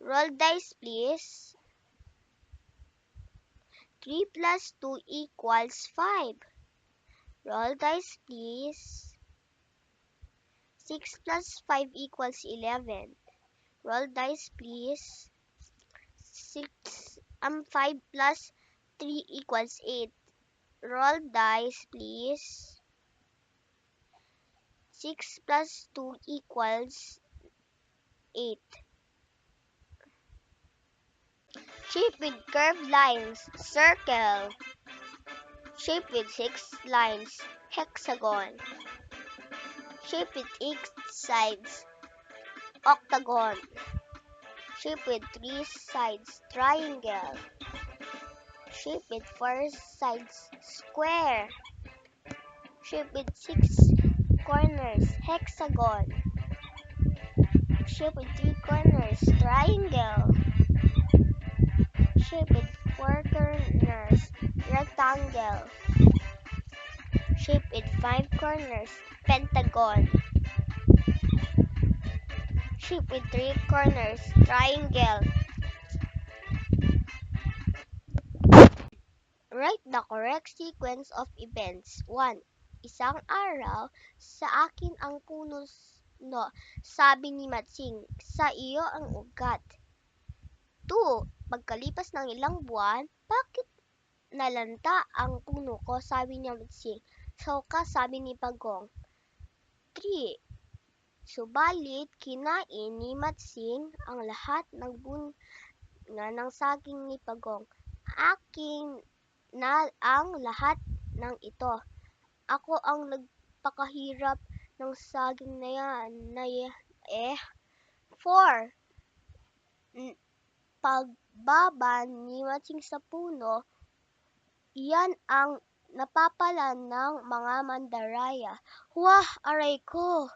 Roll dice, please. 3 plus 2 equals 5. Roll dice, please. 6 plus 5 equals 11. Roll dice, please. 5 plus 3 equals 8. Roll dice, please. 6 plus 2 equals 8. Shape with curved lines, circle. Shape with 6 lines, hexagon. Shape with 8 sides, octagon. Shape with 3 sides, triangle. Shape with 4 sides, square. Shape with 6 corners, hexagon. Shape with 3 corners, triangle. Shape with 4 corners, rectangle. Shape with 5 corners, pentagon. Shape with 3 corners, triangle. Write the correct sequence of events. 1. Isang araw, sa akin ang puno, sabi ni Matsing. Sa iyo ang ugat. 2. Pagkalipas ng ilang buwan, bakit nalanta ang puno ko, sabi ni Matsing. Sa wakas, sabi ni Pagong. 3. Subalit, kinain ni Matsing ang lahat ng bunga ng saging ni Pagong. Aking na ang lahat ng ito. Ako ang nagpakahirap ng saging na yan. 4. Pagbaba ni Matsing sa puno, iyan ang napapala ng mga mandaraya. Wah! Aray ko!